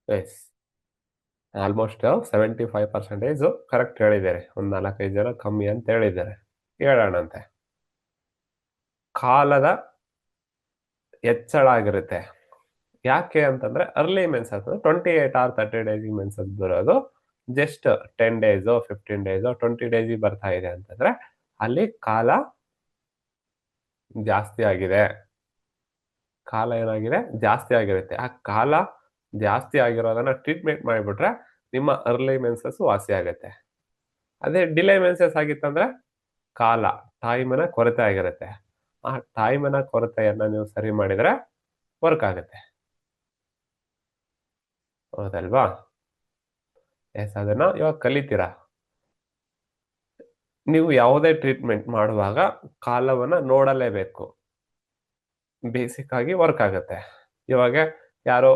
S, almost 75% correct ಹೇಳಿದ್ದಾರೆ. ಒಂದು 4-5 ಜನ ಕಮ್ಮಿ ಅಂತ ಹೇಳಿದ್ದಾರೆ. ಹೇಳೋಣಂತೆ. ಕಾಲದ ಹೆಚ್ಚಳ ಆಗಿರುತ್ತೆ. ಯಾಕೆ ಅಂತಂದ್ರೆ early menses 28 or 30 days menses ಬರೋದು ಜಸ್ಟ್ 10 ಡೇಸ್ 15 ಡೇಸ್ 20 ಡೇಸ್ ಬರ್ತಾ ಇದೆ ಅಂತಂದ್ರೆ ಅಲ್ಲಿ ಕಾಲ ಜಾಸ್ತಿ ಆಗಿದೆ. ಕಾಲ ಏನಾಗಿದೆ, ಜಾಸ್ತಿ ಆಗಿರುತ್ತೆ. ಆ ಕಾಲ ಜಾಸ್ತಿ ಆಗಿರೋದನ್ನ ಟ್ರೀಟ್ಮೆಂಟ್ ಮಾಡಿಬಿಟ್ರೆ ನಿಮ್ಮ ಅರ್ಲಿ ಮೆನ್ಸಸ್ ವಾಸಿ ಆಗುತ್ತೆ. ಅದೇ ಡಿಲೇ ಮೆನ್ಸಸ್ ಆಗಿತ್ತಂದ್ರೆ ಕಾಲ ಟೈಮಿನ ಕೊರತೆ ಆಗಿರುತ್ತೆ. ಆ ಟೈಮಿನ ಕೊರತೆಯನ್ನ ನೀವು ಸರಿ ಮಾಡಿದ್ರೆ ವರ್ಕ್ ಆಗುತ್ತೆ. ಹೌದಲ್ವಾ? ಎಸ್, ಅದನ್ನ ಇವಾಗ ಕಲಿತೀರಾ. ನೀವು ಯಾವುದೇ ಟ್ರೀಟ್ಮೆಂಟ್ ಮಾಡುವಾಗ ಕಾಲವನ್ನ ನೋಡಲೇಬೇಕು. ಬೇಸಿಕ್ ಆಗಿ ವರ್ಕ್ ಆಗುತ್ತೆ. ಇವಾಗ ಯಾರೋ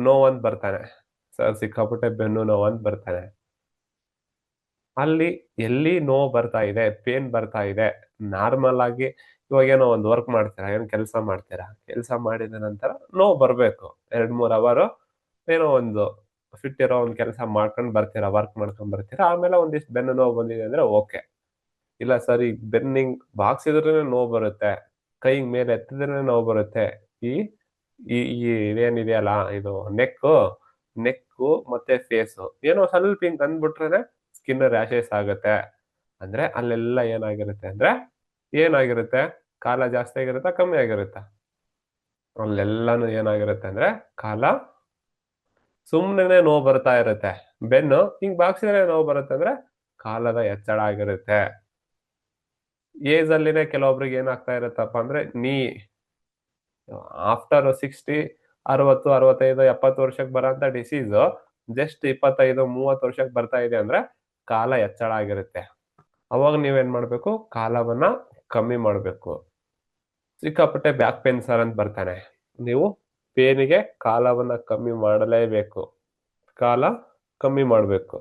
ನೋವಂತ ಬರ್ತಾನೆ, ಸರ್ ಸಿಕ್ಕಾಪಟ್ಟೆ ಬೆನ್ನು ನೋವಂತ ಬರ್ತಾನೆ. ಅಲ್ಲಿ ಎಲ್ಲಿ ನೋವು ಬರ್ತಾ ಇದೆ, ಪೇನ್ ಬರ್ತಾ ಇದೆ, ನಾರ್ಮಲ್ ಆಗಿ ಇವಾಗ ಏನೋ ಒಂದು ವರ್ಕ್ ಮಾಡ್ತೀರಾ, ಏನ್ ಕೆಲಸ ಮಾಡ್ತೀರಾ, ಕೆಲಸ ಮಾಡಿದ ನಂತರ ನೋವು ಬರ್ಬೇಕು. 2-3 ಅವರ್ ಏನೋ ಒಂದು ಫಿಟ್ ಇರೋ ಒಂದು ಕೆಲಸ ಮಾಡ್ಕೊಂಡು ಬರ್ತೀರಾ, ವರ್ಕ್ ಮಾಡ್ಕೊಂಡ್ ಬರ್ತೀರಾ. ಆಮೇಲೆ ಒಂದಿಷ್ಟು ಬೆನ್ನು ನೋವು ಬಂದಿದೆ ಅಂದ್ರೆ ಓಕೆ. ಇಲ್ಲ ಸರ್, ಈಗ ಬೆನ್ನಿಂಗ್ ಬಾಗ್ಸಿದ್ರೇನೆ ನೋವು ಬರುತ್ತೆ, ಕೈ ಮೇಲೆ ಎತ್ತಿದ್ರೆ ನೋವು ಬರುತ್ತೆ. ಈ ಈ ಈ ಇದೇನಿದೆಯಲ್ಲ, ಇದು ನೆಕ್ಕು ಮತ್ತೆ ಫೇಸು ಏನೋ ಸ್ವಲ್ಪ ಹಿಂಗ್ ಅಂದ್ಬಿಟ್ರೇನೆ ಸ್ಕಿನ್ ರ್ಯಾಷಸ್ ಆಗುತ್ತೆ. ಅಂದ್ರೆ ಅಲ್ಲೆಲ್ಲ ಏನಾಗಿರುತ್ತೆ ಅಂದ್ರೆ ಏನಾಗಿರುತ್ತೆ, ಕಾಲ ಜಾಸ್ತಿ ಆಗಿರುತ್ತಾ ಕಮ್ಮಿ ಆಗಿರುತ್ತಾ? ಅಲ್ಲೆಲ್ಲಾನು ಏನಾಗಿರುತ್ತೆ ಅಂದ್ರೆ ಕಾಲ ಸುಮ್ನೆನೆ ನೋವು ಬರ್ತಾ ಇರುತ್ತೆ. ಬೆನ್ನು ಹಿಂಗ್ ಬಾಗ್ಸಿದ್ರೆ ನೋವು ಬರುತ್ತೆ ಅಂದ್ರೆ ಕಾಲದ ಹೆಚ್ಚಳ ಆಗಿರುತ್ತೆ. ಏಜ್ ಅಲ್ಲಿನೇ ಕೆಲವೊಬ್ರಿಗೆ ಏನಾಗ್ತಾ ಇರುತ್ತಪ್ಪ ಅಂದ್ರೆ ಆಫ್ಟರ್ 60, 60, 65, 70 ವರ್ಷಕ್ಕೆ ಬರೋಂತ ಡಿಸೀಸ್ ಜಸ್ಟ್ 25, 30 ವರ್ಷಕ್ಕೆ ಬರ್ತಾ ಇದೆ ಅಂದ್ರೆ ಕಾಲ ಹೆಚ್ಚಳ ಆಗಿರುತ್ತೆ. ಅವಾಗ ನೀವೇನ್ ಮಾಡ್ಬೇಕು, ಕಾಲವನ್ನ ಕಮ್ಮಿ ಮಾಡ್ಬೇಕು. ಸಿಕ್ಕಾಪಟ್ಟೆ ಬ್ಯಾಕ್ ಪೇನ್ ಸರ್ ಅಂತ ಬರ್ತಾನೆ, ನೀವು ಪೇನಿಗೆ ಕಾಲವನ್ನ ಕಮ್ಮಿ ಮಾಡಲೇಬೇಕು. ಕಾಲ ಕಮ್ಮಿ ಮಾಡ್ಬೇಕು.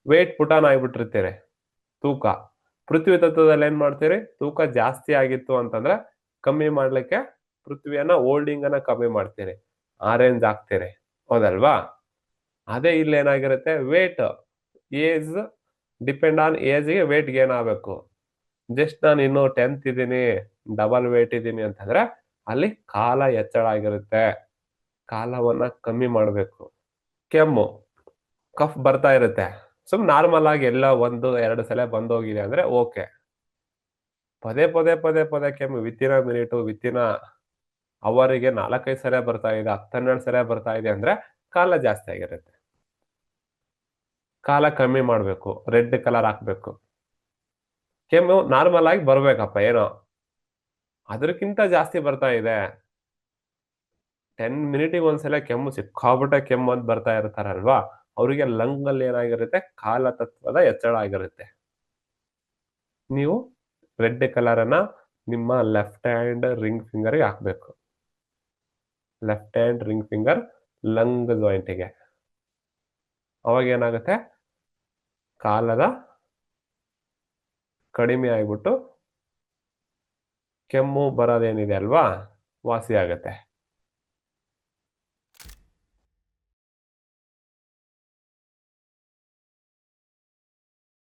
ವೇಟ್ ಪುಟ್ ಆನ್ ಆಗ್ಬಿಟ್ಟಿರ್ತೀರಿ, ತೂಕ. ಪೃಥ್ವಿ ತತ್ವದಲ್ಲಿ ಏನ್ ಮಾಡ್ತೀರಿ, ತೂಕ ಜಾಸ್ತಿ ಆಗಿತ್ತು ಅಂತಂದ್ರೆ ಕಮ್ಮಿ ಮಾಡ್ಲಿಕ್ಕೆ ಪೃಥ್ವಿಯನ್ನ ಹೋಲ್ಡಿಂಗ್ ಅನ್ನ ಕಮ್ಮಿ ಮಾಡ್ತೀರಿ, ಆರೆಂಜ್ ಆಗ್ತೀರಿ. ಹೌದಲ್ವಾ? ಅದೇ ಇಲ್ಲಿ ಏನಾಗಿರುತ್ತೆ, ವೇಟ್ ಏಜ್ ಡಿಪೆಂಡ್ ಆನ್ ಏಜ್ಗೆ ವೇಟ್ ಗೇನ್ ಆಗ್ಬೇಕು. ಜಸ್ಟ್ ನಾನು ಇನ್ನು 10th ಇದೀನಿ, ಡಬಲ್ ವೇಟ್ ಇದೀನಿ ಅಂತಂದ್ರೆ ಅಲ್ಲಿ ಕಾಲ ಹೆಚ್ಚಳ ಆಗಿರುತ್ತೆ. ಕಾಲವನ್ನ ಕಮ್ಮಿ ಮಾಡ್ಬೇಕು. ಕೆಮ್ಮು, ಕಫ್ ಬರ್ತಾ ಇರುತ್ತೆ, ನಾರ್ಮಲ್ ಆಗಿ ಎಲ್ಲ 1-2 ಸಲ ಬಂದೋಗಿದೆ ಅಂದ್ರೆ ಓಕೆ. ಪದೇ ಕೆಮ್ಮು ವಿತಿನ್ ಅ ಮಿನಿಟ್, ವಿತಿನ್ ಅ ಅವರಿಗೆ 4-5 ಸಲ ಬರ್ತಾ ಇದೆ, 10-12 ಸಲ ಬರ್ತಾ ಇದೆ ಅಂದ್ರೆ ಕಾಲ ಜಾಸ್ತಿ ಆಗಿರುತ್ತೆ. ಕಾಲ ಕಮ್ಮಿ ಮಾಡ್ಬೇಕು, ರೆಡ್ ಕಲರ್ ಹಾಕ್ಬೇಕು. ಕೆಮ್ಮು ನಾರ್ಮಲ್ ಆಗಿ ಬರ್ಬೇಕಪ್ಪ, ಏನೋ ಅದಕ್ಕಿಂತ ಜಾಸ್ತಿ ಬರ್ತಾ ಇದೆ, 10 ಮಿನಿಟಿಗೆ ಒಂದ್ಸಲ ಕೆಮ್ಮು, ಸಿಕ್ಕಾಪಟ್ಟೆ ಕೆಮ್ಮು ಅಂತ ಬರ್ತಾ ಇರ್ತಾರಲ್ವಾ, ಅವರಿಗೆ ಲಂಗ್ ಅಲ್ಲಿ ಏನಾಗಿರುತ್ತೆ, ಕಾಲ ತತ್ವದ ಹೆಚ್ಚಳ ಆಗಿರುತ್ತೆ. ನೀವು ರೆಡ್ ಕಲರ್ ಅನ್ನ ನಿಮ್ಮ ಲೆಫ್ಟ್ ಹ್ಯಾಂಡ್ ರಿಂಗ್ ಫಿಂಗರ್ಗೆ ಹಾಕ್ಬೇಕು. ಲೆಫ್ಟ್ ಹ್ಯಾಂಡ್ ರಿಂಗ್ ಫಿಂಗರ್ ಲಂಗ್ ಜಾಯಿಂಟಿಗೆ. ಅವಾಗ ಏನಾಗುತ್ತೆ, ಕಾಲದ ಕಡಿಮೆ ಆಗ್ಬಿಟ್ಟು ಕೆಮ್ಮು ಬರೋದೇನಿದೆ ಅಲ್ವಾ, ವಾಸಿ ಆಗುತ್ತೆ.